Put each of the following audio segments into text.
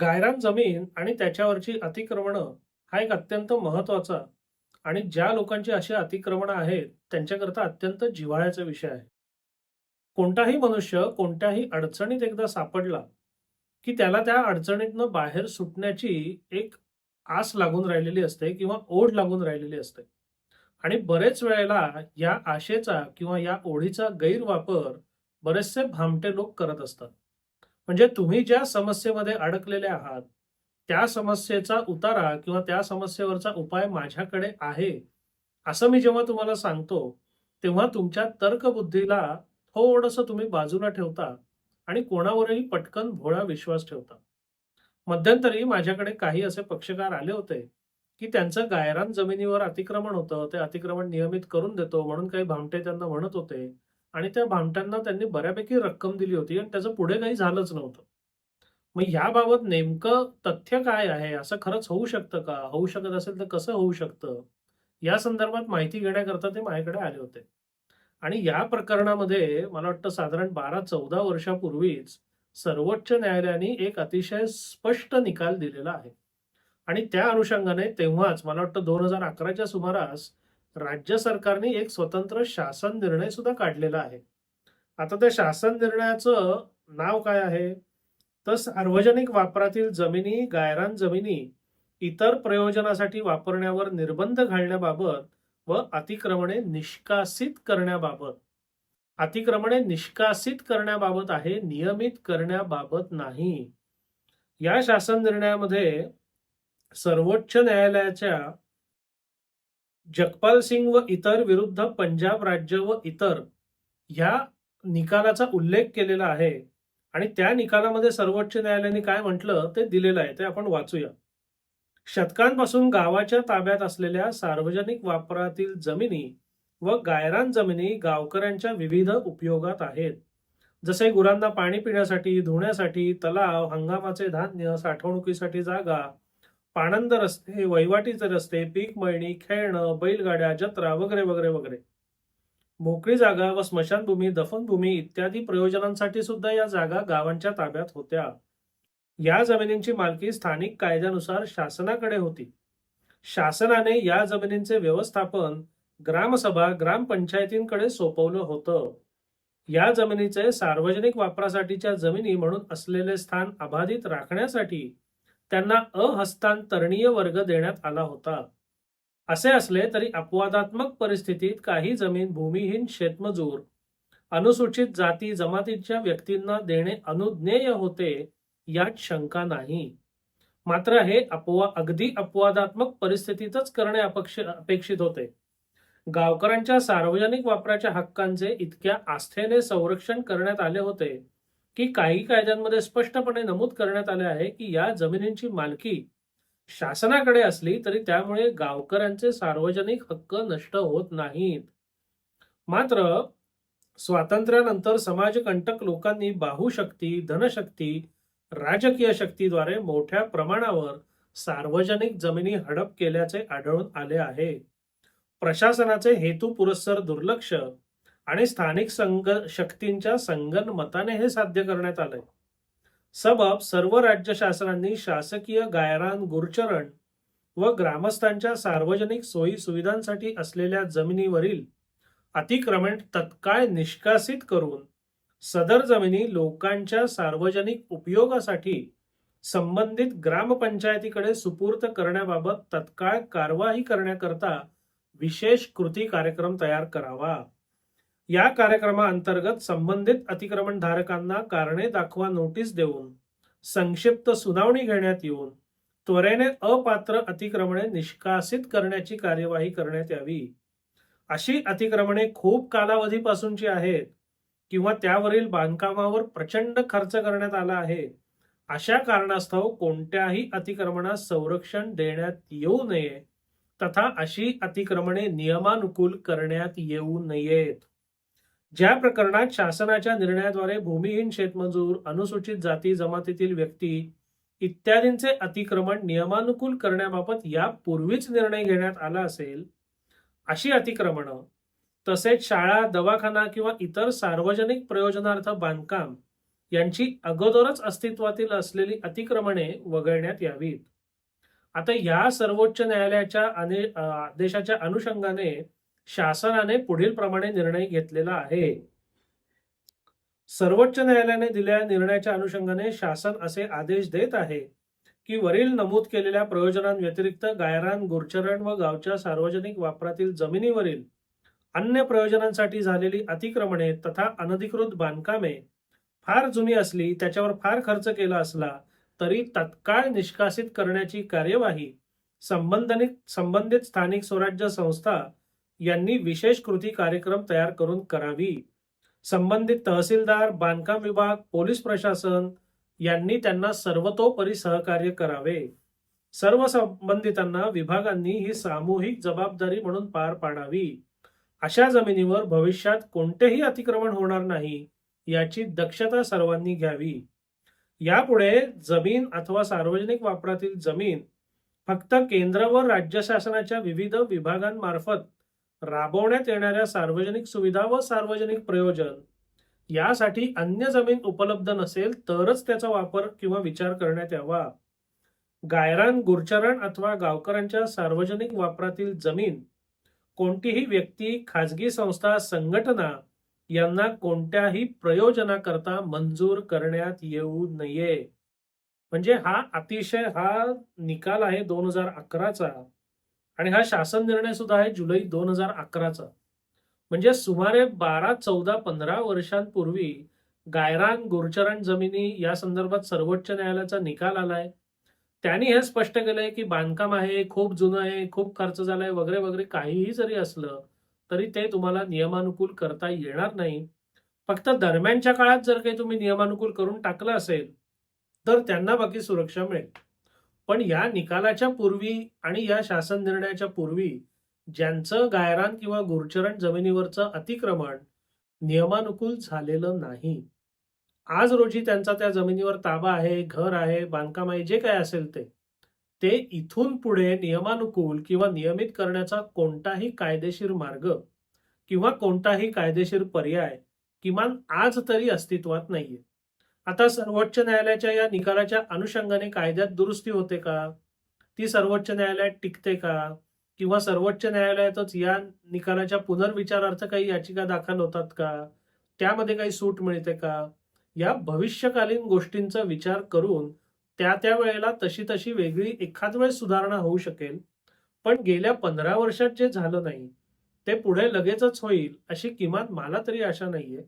गायरान जमीन आणि त्याच्यावरची अतिक्रमणं हा एक अत्यंत महत्वाचा आणि ज्या लोकांची अशी अतिक्रमणं आहेत त्यांच्याकरता अत्यंत जिव्हाळ्याचा विषय आहे. कोणताही मनुष्य कोणत्याही अडचणीत एकदा सापडला, की त्याला त्या अडचणीतनं बाहेर सुटण्याची एक आस लागून राहिलेली असते किंवा ओढ लागून राहिलेली असते. आणि बरेच वेळेला या आशेचा किंवा या ओढीचा गैरवापर बरेचसे भामटे लोक करत असतात. म्हणजे तुम्ही ज्या समस्येमध्ये अडकलेले आहात, त्या समस्येचा उतारा किंवा त्या समस्येवरचा उपाय माझ्याकडे आहे, असं मी जेव्हा तुम्हाला सांगतो, तेव्हा तुमच्या तर्कबुद्धीला थोडंसं तुम्ही बाजूला ठेवता आणि कोणावरही पटकन भोळा विश्वास ठेवता. मध्यंतरी माझ्याकडे काही असे पक्षकार आले होते, की त्यांचं गायरान जमिनीवर अतिक्रमण होतं. ते अतिक्रमण नियमित करून देतो म्हणून काही भामटे त्यांना म्हणत होते आणि त्या भामट्यांना त्यांनी बऱ्यापैकी रक्कम दिली होती आणि त्याचं पुढे काही झालंच नव्हतं. मग याबाबत नेमकं तथ्य काय आहे? असं खरंच होऊ शकतं का? होऊ शकत असेल तर कसं होऊ शकतं? या संदर्भात माहिती घेण्याकरता ते माझ्याकडे आले होते. आणि या प्रकरणामध्ये मला वाटतं साधारण 12-14 वर्षापूर्वीच सर्वोच्च न्यायालयाने एक अतिशय स्पष्ट निकाल दिलेला आहे. आणि त्या अनुषंगाने तेव्हाच मला वाटतं 2011च्या सुमारास राज्य सरकारने एक स्वतंत्र शासन निर्णय सुद्धा काढलेला आहे. आता त्या शासन निर्णयाचं नाव काय आहे? तर सार्वजनिक वापरातील जमिनी, गायरान जमिनी इतर प्रयोजनासाठी वापरण्यावर निर्बंध घालण्याबाबत व अतिक्रमणे निष्कासित करण्याबाबत. अतिक्रमणे निष्कासित करण्याबाबत आहे, नियमित करण्याबाबत नाही. या शासन निर्णयामध्ये सर्वोच्च न्यायालयाच्या जगपाल सिंग व इतर विरुद्ध पंजाब राज्य व इतर ह्या निकालाचा उल्लेख केलेला आहे. आणि त्या निकालामध्ये सर्वोच्च न्यायालयाने काय म्हटलं ते दिलेलं आहे, ते आपण वाचूया. शतकांपासून गावाच्या ताब्यात असलेल्या सार्वजनिक वापरातील जमिनी व गायरान जमिनी गावकऱ्यांच्या विविध उपयोगात आहेत. जसे गुरांना पाणी पिण्यासाठी, धुण्यासाठी, तलाव, हंगामाचे धान्य साठवणुकीसाठी जागा, पाणंद रस्ते, वहिवाटीचे रस्ते, पीक मळणी, खेळणं, बैलगाड्या, जत्रा वगैरे वगैरे वगैरे. मोकळी जागा व स्मशानभूमी, दफनभूमी इत्यादी प्रयोजनांसाठी सुद्धा या जागा गावांच्या ताब्यात होत्या. या जमिनींची मालकी स्थानिक कायद्यानुसार शासनाकडे होती. शासनाने या जमिनींचे व्यवस्थापन ग्रामसभा, ग्रामपंचायतींकडे सोपवलं होतं. या जमिनीचे सार्वजनिक वापरासाठीच्या जमिनी म्हणून असलेले स्थान अबाधित राखण्यासाठी त्यांना अहस्तांतरणीय वर्ग देण्यात आला होता. असे असले तरी अपवादात्मक परिस्थितीत काही जमीन भूमिहीन शेतमजूर, अनुसूचित जाती जमातीच्या व्यक्तींना देणे अनुज्ञेय होते, यात शंका नाही. मात्र हे अगदी अपवादात्मक परिस्थितीतच करणे अपेक्षित होते. गावकऱ्यांच्या सार्वजनिक वापराच्या हक्कांचे इतक्या आस्थेने संरक्षण करण्यात आले होते, की काही कायद्यांमध्ये स्पष्टपणे नमूद करण्यात आले आहे, की या जमिनींची मालकी शासनाकडे असली तरी त्यामुळे गावकऱ्यांचे सार्वजनिक हक्क नष्ट होत नाहीत. मात्र स्वातंत्र्यानंतर समाजकंटक लोकांनी बाहुशक्ती, धनशक्ती, राजकीय शक्तीद्वारे मोठ्या प्रमाणावर सार्वजनिक जमिनी हडप केल्याचे आढळून आले आहे. प्रशासनाचे हेतुपुरस्सर दुर्लक्ष आणि स्थानिक शक्तींच्या संगनमताने हे साध्य करण्यात आलंय. सबब सर्व राज्य शासनांनी शासकीय गायरान, गुरचरण व ग्रामस्थांच्या सार्वजनिक सोयी सुविधांसाठी असलेल्या जमिनीवरील अतिक्रमण तत्काळ निष्कासित करून सदर जमिनी लोकांच्या सार्वजनिक उपयोगासाठी संबंधित ग्रामपंचायतीकडे सुपूर्त करण्याबाबत तत्काळ कारवाई करण्याकरता विशेष कृती कार्यक्रम तयार करावा. या कार्यक्रमाअंतर्गत संबंधित अतिक्रमणधारकांना कारणे दाखवा नोटीस देऊन संक्षिप्त सुनावणी घेण्यात येऊन त्वरेने अपात्र अतिक्रमणे निष्कासित करण्याची कार्यवाही करण्यात यावी. अशी अतिक्रमणे खूप कालावधीपासूनची आहेत किंवा त्यावरील बांधकामावर प्रचंड खर्च करण्यात आला आहे, अशा कारणास्तव कोणत्याही अतिक्रमणास संरक्षण देण्यात येऊ नये तथा अशी अतिक्रमणे नियमानुकूल करण्यात येऊ नयेत. ज्या प्रकरणात शासनाच्या निर्णयाद्वारे भूमिहीन शेतमजूर, अनुसूचित जाती जमातीतील व्यक्ती इत्यादींचे अतिक्रमण नियमानुकूल करण्याबाबत यापूर्वीच निर्णय घेण्यात आला असेल, अशी अतिक्रमणं तसेच शाळा, दवाखाना किंवा इतर सार्वजनिक प्रयोजनार्थ बांधकाम यांची अगोदरच अस्तित्वातील असलेली अतिक्रमणे वगळण्यात यावीत. आता या सर्वोच्च न्यायालयाच्या आदेशाच्या अनुषंगाने शासनाने पुढील प्रमाणे निर्णय घेतलेला आहे. सर्वोच्च न्यायालयाने दिलेल्या निर्णयाच्या अनुषंगाने शासन असे आदेश देत आहे की वरील नमूद केलेल्या प्रयोजनांव्यतिरिक्त गायरान, गुरचरण व गावच्या सार्वजनिक वापरातील जमिनीवरील अन्य प्रयोजनांसाठी झालेली अतिक्रमणे तथा अनधिकृत बांधकामे फार जुनी असली, त्याच्यावर फार खर्च केला असला तरी तत्काळ निष्कासित करण्याची कार्यवाही संबंधित स्थानिक स्वराज्य संस्था यांनी विशेष कृती कार्यक्रम तयार करून करावी. संबंधित तहसीलदार, बांधकाम विभाग, पोलीस प्रशासन यांनी त्यांना सर्वतोपरी सहकार्य करावे. सर्व संबंधितांना विभागांनी ही सामूहिक जबाबदारी म्हणून पार पाडावी. अशा जमिनीवर भविष्यात कोणतेही अतिक्रमण होणार नाही याची दक्षता सर्वांनी घ्यावी. यापुढे जमीन अथवा सार्वजनिक वापरातील जमीन फक्त केंद्र व राज्य शासनाच्या विविध विभागांमार्फत राबवण्यात येणाऱ्या सार्वजनिक सुविधा व सार्वजनिक प्रयोजन यासाठी अन्य जमीन उपलब्ध नसेल तरच त्याचा वापर किंवा विचार करण्यात यावा. गायरान, गुरचरण अथवा गावकऱ्यांच्या सार्वजनिक वापरातील जमीन कोणतीही व्यक्ती, खाजगी संस्था, संघटना यांना कोणत्याही प्रयोजनाकरता मंजूर करण्यात येऊ नये. म्हणजे हा निकाल आहे 2011चा आणि हा शासन निर्णय सुद्धा आहे जुलै 2011चा. म्हणजे सुमारे 12, 14, 15 वर्षांपूर्वी गायरान, गुरचरण जमिनी या संदर्भात सर्वोच्च न्यायालयाचा निकाल आलाय. त्यांनी हे स्पष्ट केलंय की बांधकाम आहे, खूप जुनं आहे, खूप खर्च झालाय वगैरे वगैरे काहीही जरी असलं तरी ते तुम्हाला नियमानुकूल करता येणार नाही. फक्त दरम्यानच्या काळात जर काही तुम्ही नियमानुकूल करून टाकलं असेल तर त्यांना बाकी सुरक्षा मिळेल. पण या निकालाच्या पूर्वी आणि या शासन निर्णयाच्या पूर्वी ज्यांचं गायरान किंवा गुरचरण जमिनीवरचं अतिक्रमण नियमानुकूल झालेलं नाही, आज रोजी त्यांचा त्या जमिनीवर ताबा आहे, घर आहे, बांधकाम आहे, जे काय असेल ते इथून पुढे नियमानुकूल किंवा नियमित करण्याचा कोणताही कायदेशीर मार्ग किंवा कोणताही कायदेशीर पर्याय किमान आज तरी अस्तित्वात नाहीये. आता सर्वोच्च न्यायालयाच्या या निकालाच्या अनुषंगाने कायद्यात दुरुस्ती होते का? ती सर्वोच्च न्यायालयात टिकते का? किंवा सर्वोच्च न्यायालयातच या निकालाच्या पुनर्विचारार्थ काही याचिका दाखल होतात का? त्यामध्ये काही सूट मिळते का? या भविष्यकालीन गोष्टींचा विचार करून त्या वेळेला तशी वेगळी एखाद वेळेस सुधारणा होऊ शकेल. पण गेल्या 15 वर्षात जे झालं नाही ते पुढे लगेचच होईल अशी किमान मला तरी आशा नाहीये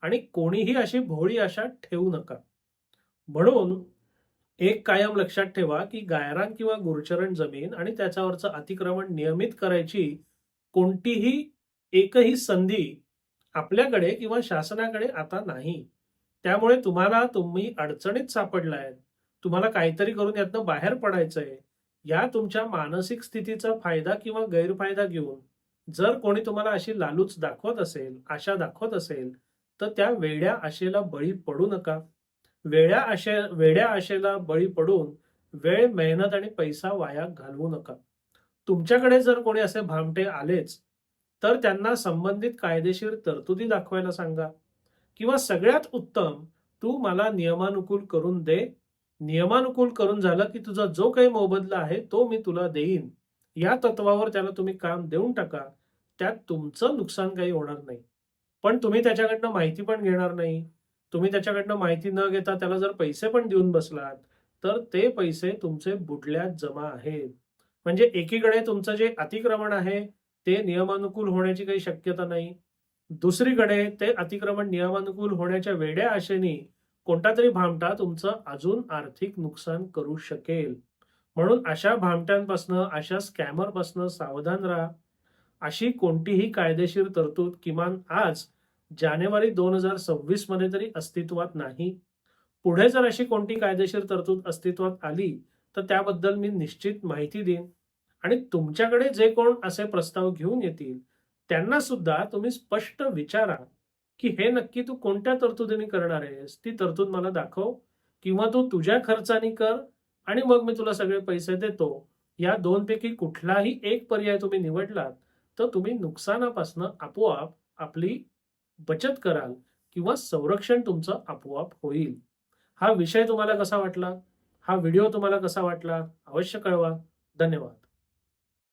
आणि कोणीही अशी भोळी आशा ठेवू नका. म्हणून एक कायम लक्षात ठेवा की गायरान किंवा गुरचरण जमीन आणि त्याच्यावरचं अतिक्रमण नियमित करायची कोणतीही एकही संधी आपल्याकडे किंवा शासनाकडे आता नाही. त्यामुळे तुम्ही अडचणीत सापडलाय, तुम्हाला काहीतरी करून यातनं बाहेर पडायचंय, या तुमच्या मानसिक स्थितीचा फायदा किंवा गैरफायदा घेऊन जर कोणी तुम्हाला अशी लालूच दाखवत असेल, आशा दाखवत असेल तर त्या वेड्या आशेला बळी पडू नका. वेड्या आशेला बळी पडून वेळ, मेहनत आणि पैसा वाया घालवू नका. तुमच्याकडे जर कोणी असे भामटे आलेच तर त्यांना संबंधित कायदेशीर तरतुदी दाखवायला सांगा किंवा सगळ्यात उत्तम तू मला नियमानुकूल करून दे, नियमानुकूल करून झालं की तुझा जो काही मोबदला आहे तो मी तुला देईन, या तत्वावर त्याला तुम्ही काम देऊन टाका. त्यात तुमचं नुकसान काही होणार नाही. पण तुम्ही त्याच्याकडनं माहिती पण घेणार नाही. तुम्ही त्याच्याकडनं माहिती न घेता त्याला जर पैसे पण देऊन बसलात तर ते पैसे तुमचे बुडल्यात जमा आहेत. म्हणजे एकीकडे तुमचं जे अतिक्रमण आहे ते नियमानुकूल होण्याची काही शक्यता नाही, दुसरीकडे ते अतिक्रमण नियमानुकूल होण्याच्या वेड्या आशेने कोणता तरी भामटा तुमचं अजून आर्थिक नुकसान करू शकेल. म्हणून अशा भामट्यांपासनं, अशा स्कॅमरपासनं सावधान राहा. अशी कोणतीही कायदेशीर तरतूद किमान आज जानेवारी 2026 मध्ये तरी अस्तित्वात नाही. पुढे जर अशी कोणती कायदेशीर तरतूद अस्तित्वात आली तर त्याबद्दल मी निश्चित माहिती देईन आणि तुमच्याकडे जे कोण असे प्रस्ताव घेऊन येतील त्यांना सुद्धा तुम्ही स्पष्ट विचारा की हे नक्की तू कोणत्या तरतुदीने करणार आहेस, ती तरतूद मला दाखव किंवा तू तुझ्या खर्चाने कर आणि मग मी तुला सगळे पैसे देतो. या दोनपैकी कुठलाही एक पर्याय तुम्ही निवडलात तर तुम्ही नुकसानापासून आपोआप आपली बचत कराल किंवा संरक्षण तुमचं आपोआप होईल. हा विषय तुम्हाला कसा वाटला? हा व्हिडिओ तुम्हाला कसा वाटला? अवश्य कळवा. धन्यवाद.